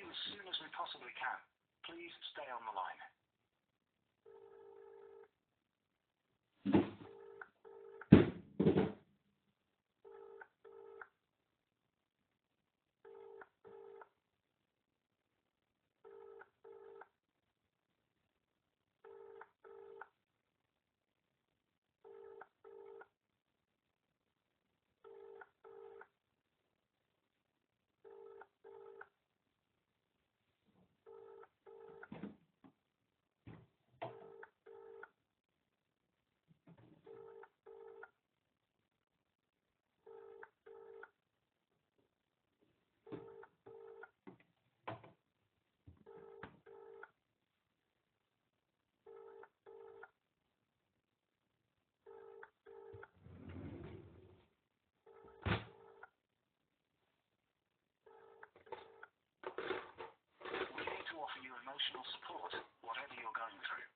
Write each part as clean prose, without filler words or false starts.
you as soon as we possibly can. Please stay on the line. Offer you emotional support, whatever you're going through.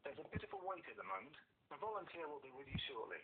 There's a bit of a wait at the moment. A volunteer will be with you shortly.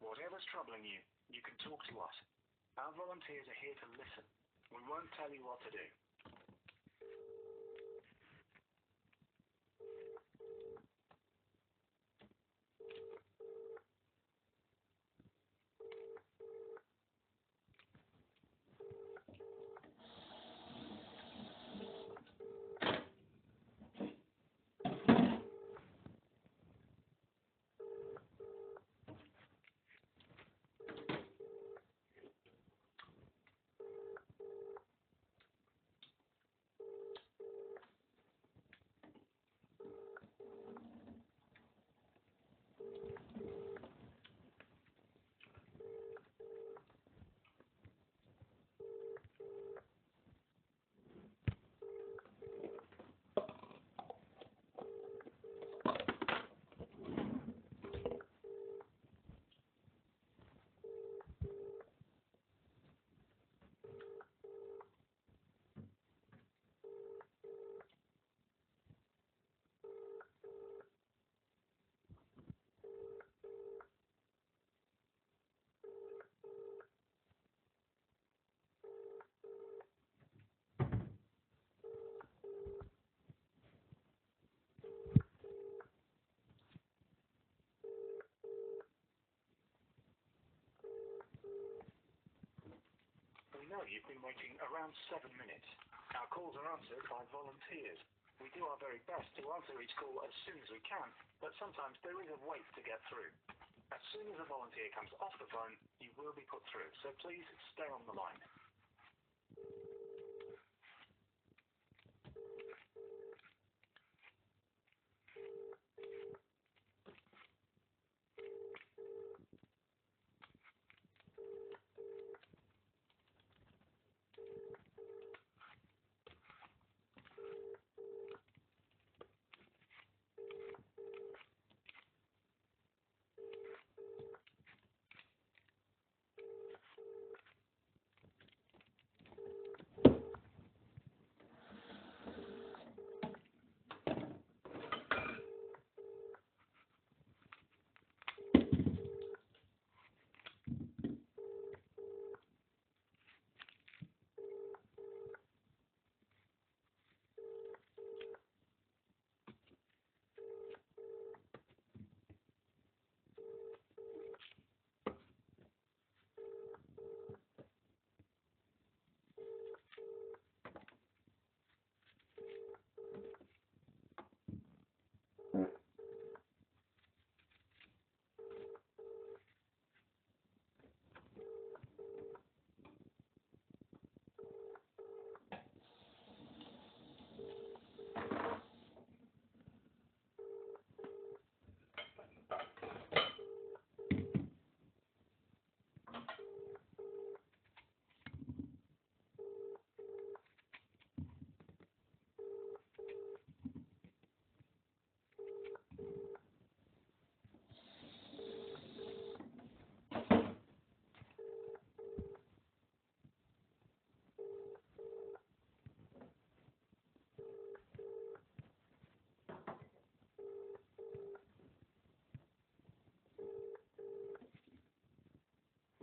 Whatever's troubling you, you can talk to us. Our volunteers are here to listen. We won't tell you what to do. you've been waiting around 7 minutes. Our calls are answered by volunteers. We do our very best to answer each call as soon as we can, but sometimes there is a wait to get through. As soon as a volunteer comes off the phone, you will be put through, so please stay on the line.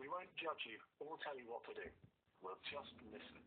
We won't judge you or tell you what to do. We'll just listen.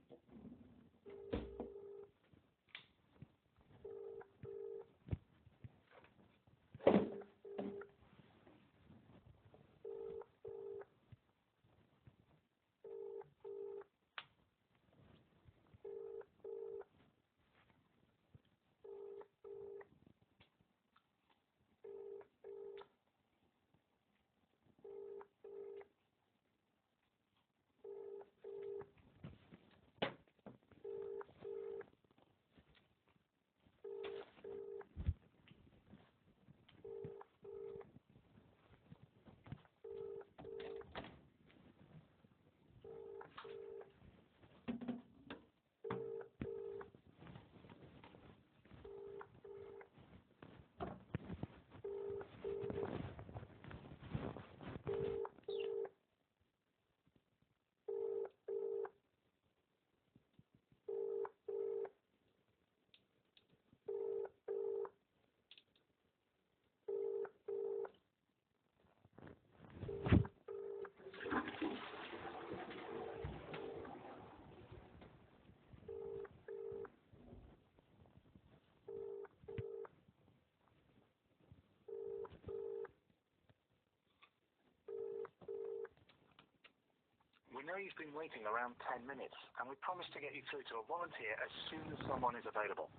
We know you've been waiting around 10 minutes, and we promise to get you through to a volunteer as soon as someone is available.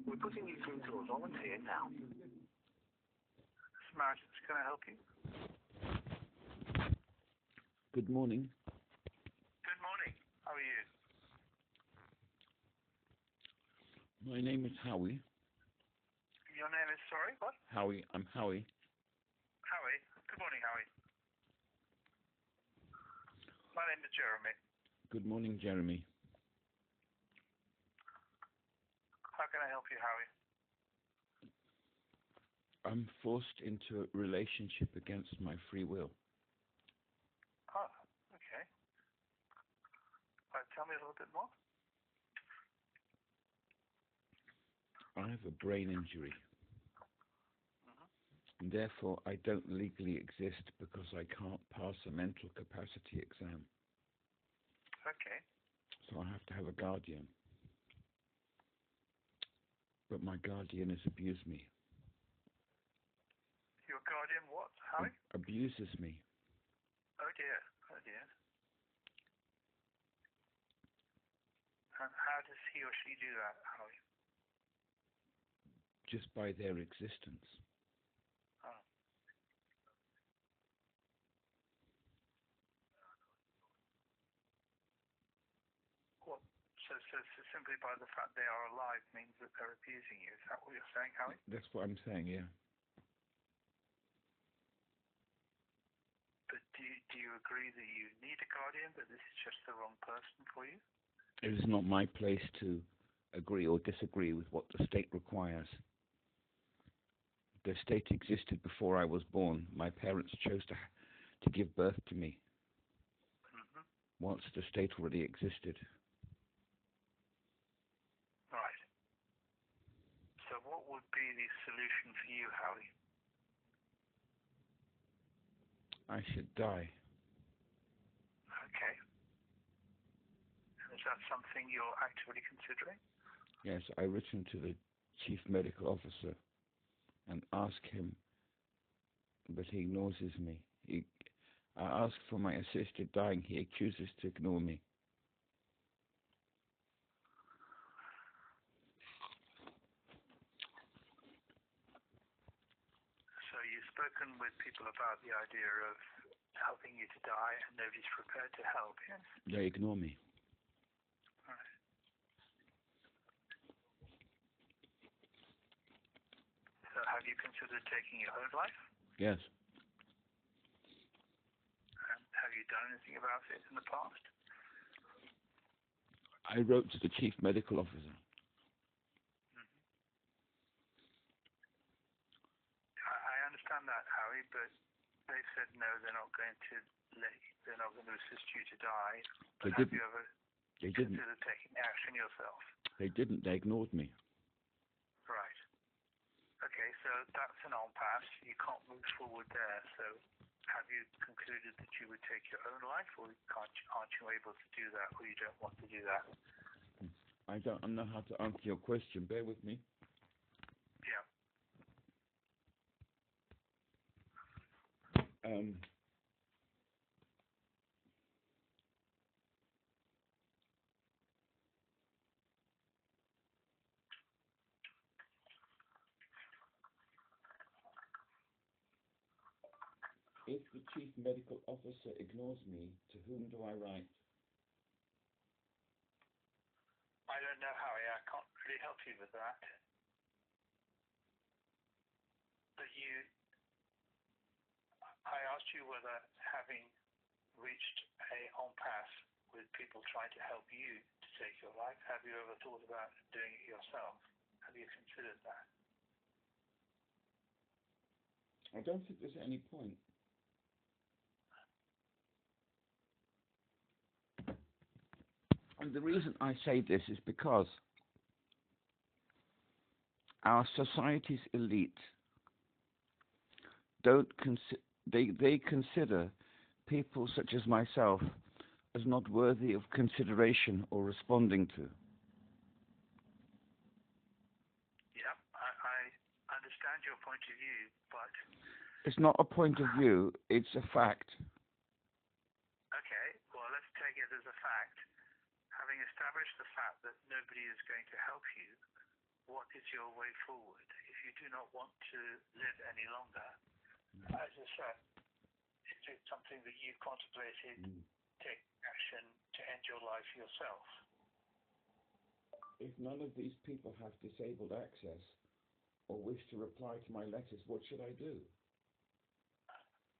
We're putting you through to a volunteer now. Samaritans, can I help you? Good morning. Good morning. How are you? My name is Howie. Your name is, sorry, what? Howie. I'm Howie. Howie. Good morning, Howie. My name is Jeremy. Good morning, Jeremy. How can I help you, Howie? I'm forced into a relationship against my free will. Oh, okay. Tell me a little bit more. I have a brain injury. And therefore, I don't legally exist because I can't pass a mental capacity exam. Okay. So I have to have a guardian. But my guardian has abused me. Your guardian what, Howie? Abuses me. Oh dear, oh dear. And how does he or she do that, Howie? Just by their existence. Oh. What? So simply by the fact they are alive means that they're abusing you. Is that what you're saying, Howie? That's what I'm saying, yeah. But do you agree that you need a guardian, but this is just the wrong person for you? It is not my place to agree or disagree with what the state requires. The state existed before I was born. My parents chose to give birth to me. Mm-hmm. Once the state already existed. Right. So what would be the solution for you, Howie? I should die. Okay. And is that something you're actively considering? Yes, I written to the chief medical officer and asked him, but he ignores me. I asked for my assisted dying. He accuses to ignore me. So you've spoken with people about the idea of helping you to die and nobody's prepared to help, yes? They ignore me. Right. So have you considered taking your own life? Yes. And have you done anything about it in the past? I wrote to the chief medical officer. I understand that, Howie, but they said no, they're not going to assist you to die. But have you ever considered taking action yourself? They didn't. They ignored me. Right. Okay, so that's an impasse. You can't move forward there. So have you concluded that you would take your own life, or aren't you able to do that, or you don't want to do that? I don't know how to answer your question. Bear with me. Yeah. If the chief medical officer ignores me, to whom do I write? I don't know, Howie. I can't really help you with that. But I asked you whether, having reached a impasse with people trying to help you to take your life, have you ever thought about doing it yourself? Have you considered that? I don't think there's any point. And the reason I say this is because our society's elite they consider people such as myself as not worthy of consideration or responding to. It's not a point of view, it's a fact. Okay, well, let's take it as a fact. Having established the fact that nobody is going to help you, what is your way forward? If you do not want to live any longer, as I said, is it something that you've contemplated taking action to end your life yourself? If none of these people have disabled access or wish to reply to my letters, what should I do?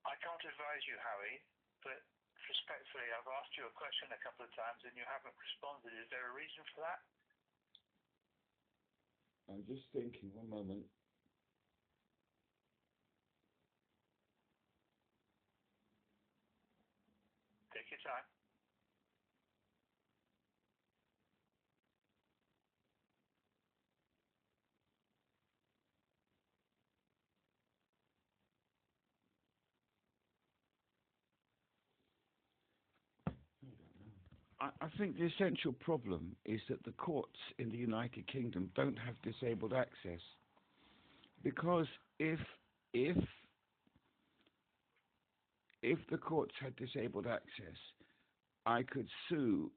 I can't advise you, Harry, but respectfully, I've asked you a question a couple of times and you haven't responded. Is there a reason for that? I'm just thinking, one moment. Take your time. I think the essential problem is that the courts in the United Kingdom don't have disabled access. Because if the courts had disabled access, I could sue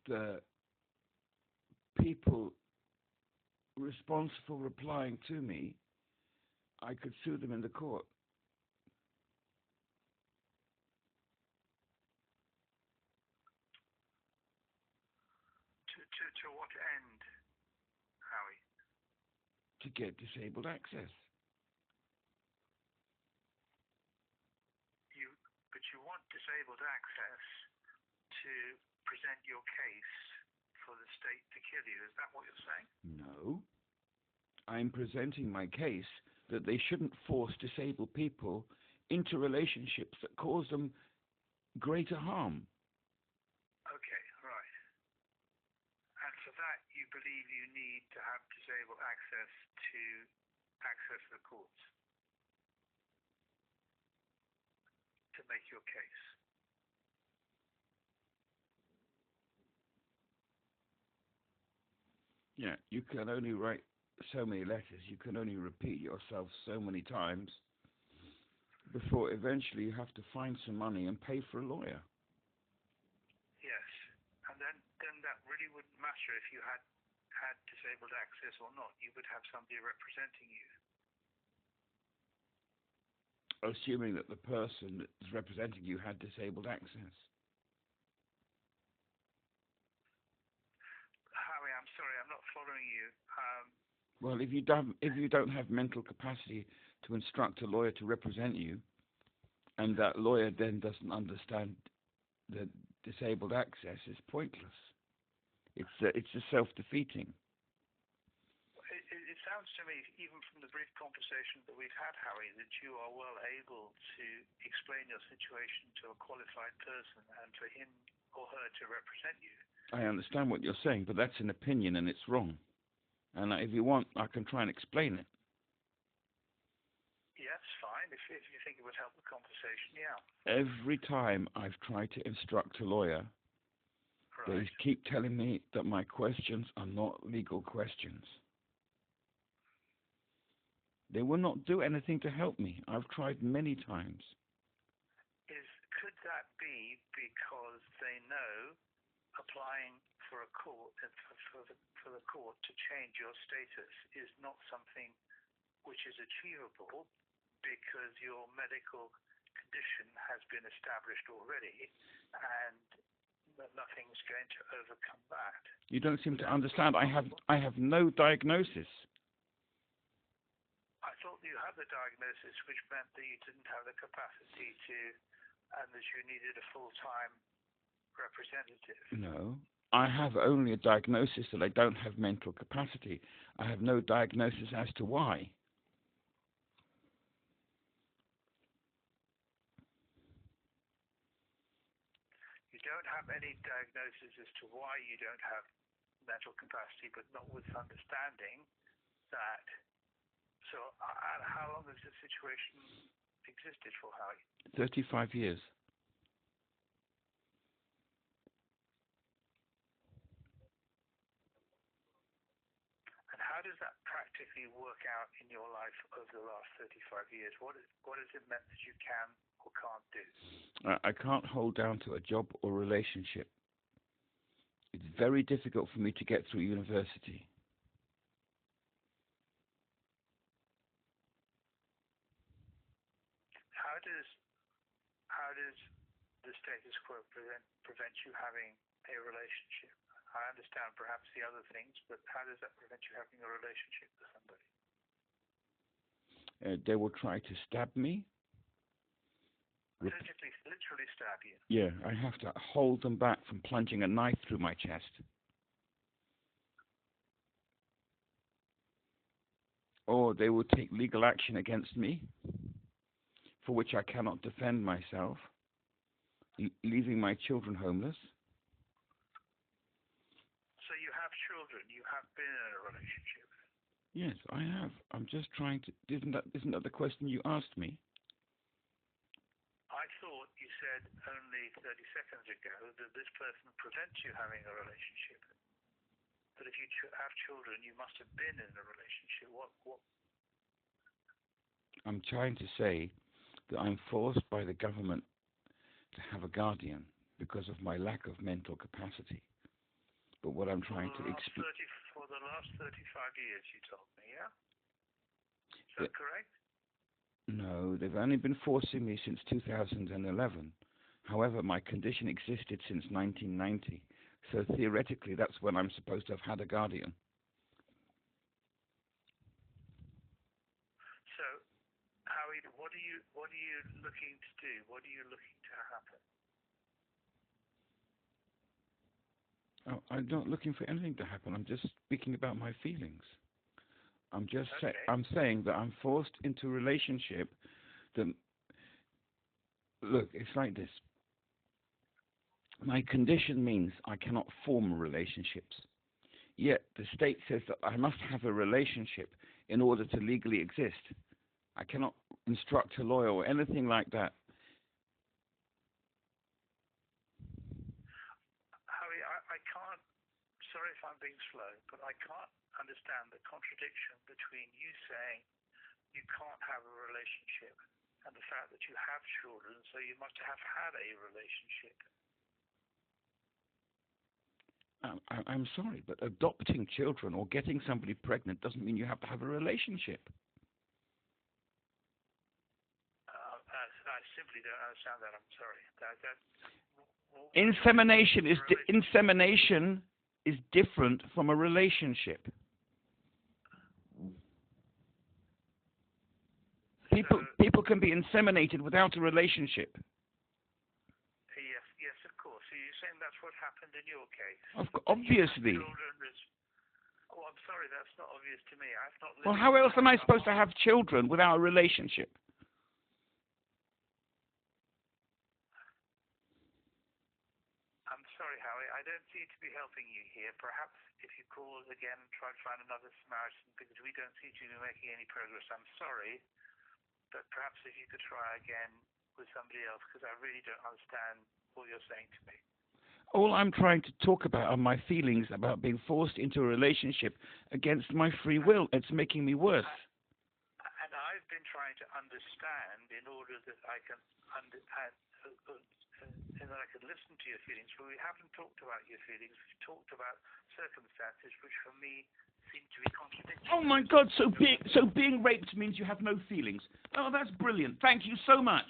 the people responsible for replying to me. I could sue them in the court. To what end, Harry? To get disabled access. But you want disabled access to present your case for the state to kill you. Is that what you're saying? No. I'm presenting my case that they shouldn't force disabled people into relationships that cause them greater harm. Okay, right. And for that, you believe you need to have disabled access to access the courts to make your case. Yeah, you can only write so many letters. You can only repeat yourself so many times before eventually you have to find some money and pay for a lawyer. Yes, and then that really wouldn't matter if you had disabled access or not. You would have somebody representing you. Assuming that the person that's representing you had disabled access. Harry, I'm sorry, I'm not following you. Well, if you don't have mental capacity to instruct a lawyer to represent you, and that lawyer then doesn't understand that disabled access is pointless. It's a self-defeating. It sounds to me, even from the brief conversation that we've had, Harry, that you are well able to explain your situation to a qualified person and for him or her to represent you. I understand what you're saying, but that's an opinion and it's wrong. And if you want, I can try and explain it. Yes, fine. If you think it would help the conversation, yeah. Every time I've tried to instruct a lawyer, Right. they keep telling me that my questions are not legal questions. They will not do anything to help me. I've tried many times. Could that be because they know applying for a court for the court to change your status is not something which is achievable because your medical condition has been established already and nothing's going to overcome that? You don't seem to understand. I have no diagnosis. I thought you had the diagnosis, which meant that you didn't have the capacity to, and that you needed a full-time representative. No. I have only a diagnosis that I don't have mental capacity. I have no diagnosis as to why. You don't have any diagnosis as to why you don't have mental capacity, but not with understanding that. So how long has this situation existed for, Harry? 35 years. And how how does that practically work out in your life over the last 35 years? What has it meant that you can or can't do? I can't hold down to a job or relationship. It's very difficult for me to get through university. How does the status quo prevent you having a relationship? I understand perhaps the other things, but how does that prevent you having a relationship with somebody? They will try to stab me. Literally stab you? Yeah, I have to hold them back from plunging a knife through my chest. Or they will take legal action against me, for which I cannot defend myself, leaving my children homeless. So you have children. You have been in a relationship. Yes, I have. I'm just trying to... Isn't that the question you asked me? I thought you said only 30 seconds ago that this person prevents you having a relationship. But if you have children, you must have been in a relationship. What? I'm trying to say that I'm forced by the government to have a guardian because of my lack of mental capacity. But what I'm trying to explain... For the last 35 years, you told me, yeah? Is that correct? No, they've only been forcing me since 2011. However, my condition existed since 1990. So theoretically, that's when I'm supposed to have had a guardian. So, Howie, what are you looking to do? What are you looking to happen? Oh, I'm not looking for anything to happen. I'm just speaking about my feelings. I'm just I'm saying that I'm forced into a relationship that... Look, it's like this. My condition means I cannot form relationships. Yet the state says that I must have a relationship in order to legally exist. I cannot instruct a lawyer or anything like that. Howie, I can't... Sorry if I'm being slow, but I can't understand the contradiction between you saying you can't have a relationship and the fact that you have children, so you must have had a relationship. I'm sorry, but adopting children or getting somebody pregnant doesn't mean you have to have a relationship. I simply don't understand that. I'm sorry. Insemination is different from a relationship. People can be inseminated without a relationship. Yes, of course. So you're saying that's what happened in your case? Obviously. Oh, I'm sorry, that's not obvious to me. I've not lived... Well, how else am I supposed to have children without a relationship? I'm sorry, Howie. I don't seem to be helping you here. Perhaps if you call again and try to find another Samaritan, because we don't seem to be making any progress. I'm sorry, but perhaps if you could try again with somebody else, because I really don't understand what you're saying to me. All I'm trying to talk about are my feelings about being forced into a relationship against my free will. It's making me worse. And I've been trying to understand in order that I can and that I could listen to your feelings, but we haven't talked about your feelings. We've talked about circumstances which for me seem to be contradictory. Oh my God, so being raped means you have no feelings. Oh, that's brilliant. Thank you so much.